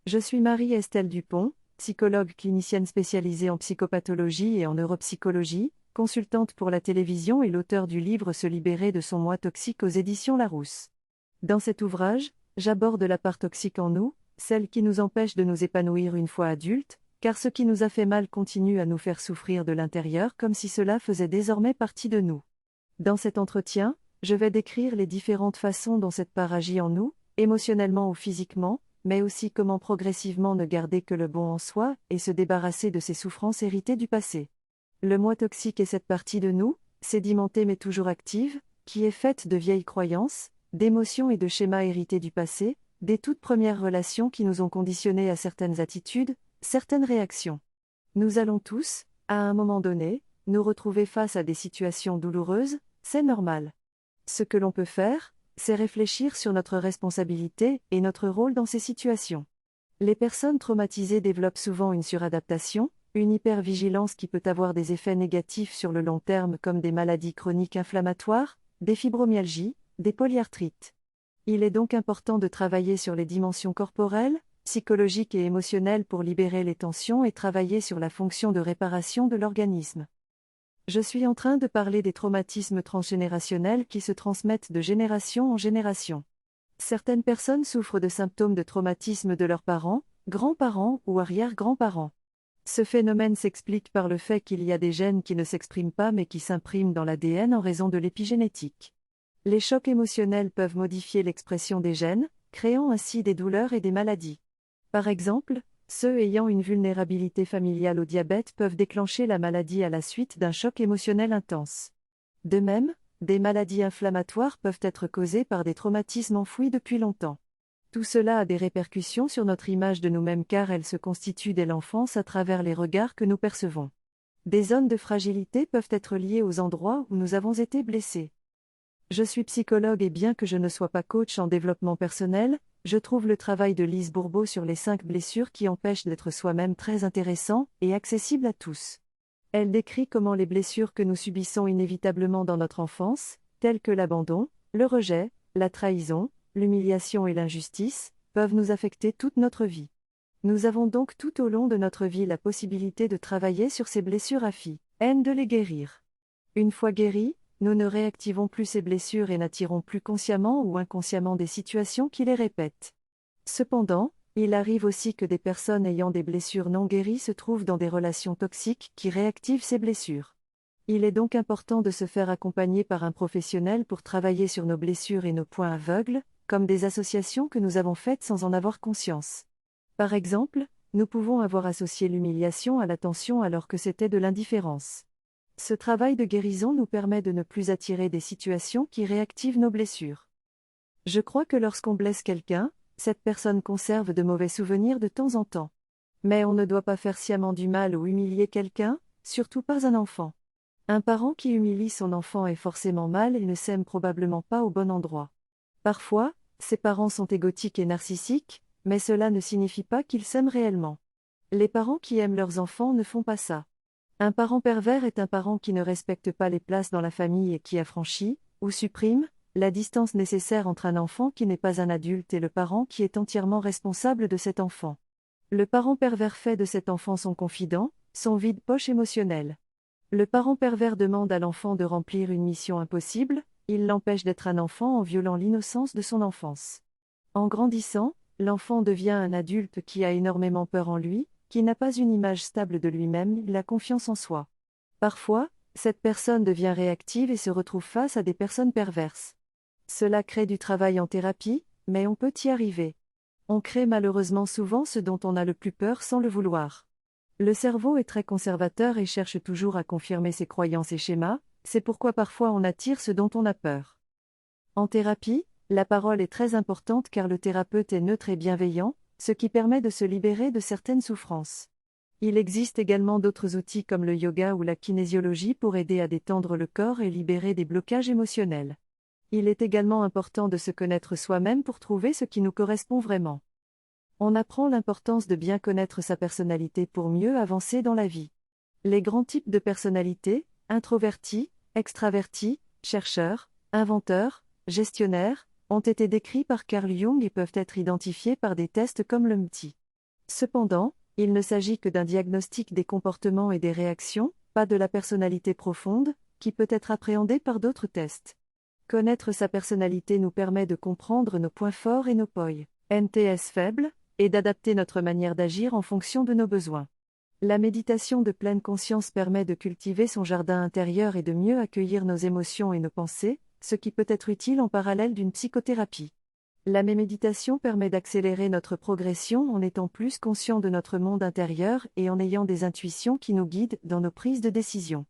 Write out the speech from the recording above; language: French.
Je suis Marie-Estelle Dupont, psychologue clinicienne spécialisée en psychopathologie et en neuropsychologie, consultante pour la télévision et l'auteur du livre Se libérer de son moi toxique aux éditions Larousse. Dans cet ouvrage, j'aborde la part toxique en nous, celle qui nous empêche de nous épanouir une fois adultes, car ce qui nous a fait mal continue à nous faire souffrir de l'intérieur comme si cela faisait désormais partie de nous. Dans cet entretien, je vais décrire les différentes façons dont cette part agit en nous, émotionnellement ou physiquement, mais aussi comment progressivement ne garder que le bon en soi et se débarrasser de ces souffrances héritées du passé. Le moi toxique est cette partie de nous, sédimentée mais toujours active, qui est faite de vieilles croyances, d'émotions et de schémas hérités du passé, des toutes premières relations qui nous ont conditionnés à certaines attitudes, certaines réactions. Nous allons tous, à un moment donné, nous retrouver face à des situations douloureuses, c'est normal. Ce que l'on peut faire, c'est réfléchir sur notre responsabilité et notre rôle dans ces situations. Les personnes traumatisées développent souvent une suradaptation, une hypervigilance qui peut avoir des effets négatifs sur le long terme comme des maladies chroniques inflammatoires, des fibromyalgies, des polyarthrites. Il est donc important de travailler sur les dimensions corporelles, psychologiques et émotionnelles pour libérer les tensions et travailler sur la fonction de réparation de l'organisme. Je suis en train de parler des traumatismes transgénérationnels qui se transmettent de génération en génération. Certaines personnes souffrent de symptômes de traumatisme de leurs parents, grands-parents ou arrière-grands-parents. Ce phénomène s'explique par le fait qu'il y a des gènes qui ne s'expriment pas mais qui s'impriment dans l'ADN en raison de l'épigénétique. Les chocs émotionnels peuvent modifier l'expression des gènes, créant ainsi des douleurs et des maladies. Par exemple, ceux ayant une vulnérabilité familiale au diabète peuvent déclencher la maladie à la suite d'un choc émotionnel intense. De même, des maladies inflammatoires peuvent être causées par des traumatismes enfouis depuis longtemps. Tout cela a des répercussions sur notre image de nous-mêmes car elle se constitue dès l'enfance à travers les regards que nous percevons. Des zones de fragilité peuvent être liées aux endroits où nous avons été blessés. Je suis psychologue et bien que je ne sois pas coach en développement personnel, je trouve le travail de Lise Bourbeau sur les 5 blessures qui empêchent d'être soi-même très intéressant et accessible à tous. Elle décrit comment les blessures que nous subissons inévitablement dans notre enfance, telles que l'abandon, le rejet, la trahison, l'humiliation et l'injustice, peuvent nous affecter toute notre vie. Nous avons donc tout au long de notre vie la possibilité de travailler sur ces blessures afin de les guérir. Une fois guéries, nous ne réactivons plus ces blessures et n'attirons plus consciemment ou inconsciemment des situations qui les répètent. Cependant, il arrive aussi que des personnes ayant des blessures non guéries se trouvent dans des relations toxiques qui réactivent ces blessures. Il est donc important de se faire accompagner par un professionnel pour travailler sur nos blessures et nos points aveugles, comme des associations que nous avons faites sans en avoir conscience. Par exemple, nous pouvons avoir associé l'humiliation à l'attention alors que c'était de l'indifférence. Ce travail de guérison nous permet de ne plus attirer des situations qui réactivent nos blessures. Je crois que lorsqu'on blesse quelqu'un, cette personne conserve de mauvais souvenirs de temps en temps. Mais on ne doit pas faire sciemment du mal ou humilier quelqu'un, surtout pas un enfant. Un parent qui humilie son enfant est forcément mal et ne s'aime probablement pas au bon endroit. Parfois, ces parents sont égotiques et narcissiques, mais cela ne signifie pas qu'ils s'aiment réellement. Les parents qui aiment leurs enfants ne font pas ça. Un parent pervers est un parent qui ne respecte pas les places dans la famille et qui affranchit, ou supprime, la distance nécessaire entre un enfant qui n'est pas un adulte et le parent qui est entièrement responsable de cet enfant. Le parent pervers fait de cet enfant son confident, son vide-poche émotionnel. Le parent pervers demande à l'enfant de remplir une mission impossible, il l'empêche d'être un enfant en violant l'innocence de son enfance. En grandissant, l'enfant devient un adulte qui a énormément peur en lui, qui n'a pas une image stable de lui-même, la confiance en soi. Parfois, cette personne devient réactive et se retrouve face à des personnes perverses. Cela crée du travail en thérapie, mais on peut y arriver. On crée malheureusement souvent ce dont on a le plus peur sans le vouloir. Le cerveau est très conservateur et cherche toujours à confirmer ses croyances et schémas, c'est pourquoi parfois on attire ce dont on a peur. En thérapie, la parole est très importante car le thérapeute est neutre et bienveillant, ce qui permet de se libérer de certaines souffrances. Il existe également d'autres outils comme le yoga ou la kinésiologie pour aider à détendre le corps et libérer des blocages émotionnels. Il est également important de se connaître soi-même pour trouver ce qui nous correspond vraiment. On apprend l'importance de bien connaître sa personnalité pour mieux avancer dans la vie. Les grands types de personnalités, introvertis, extravertis, chercheurs, inventeurs, gestionnaires, ont été décrits par Carl Jung et peuvent être identifiés par des tests comme le MBTI. Cependant, il ne s'agit que d'un diagnostic des comportements et des réactions, pas de la personnalité profonde, qui peut être appréhendée par d'autres tests. Connaître sa personnalité nous permet de comprendre nos points forts et nos NTS faibles, et d'adapter notre manière d'agir en fonction de nos besoins. La méditation de pleine conscience permet de cultiver son jardin intérieur et de mieux accueillir nos émotions et nos pensées, ce qui peut être utile en parallèle d'une psychothérapie. La méditation permet d'accélérer notre progression en étant plus conscient de notre monde intérieur et en ayant des intuitions qui nous guident dans nos prises de décision.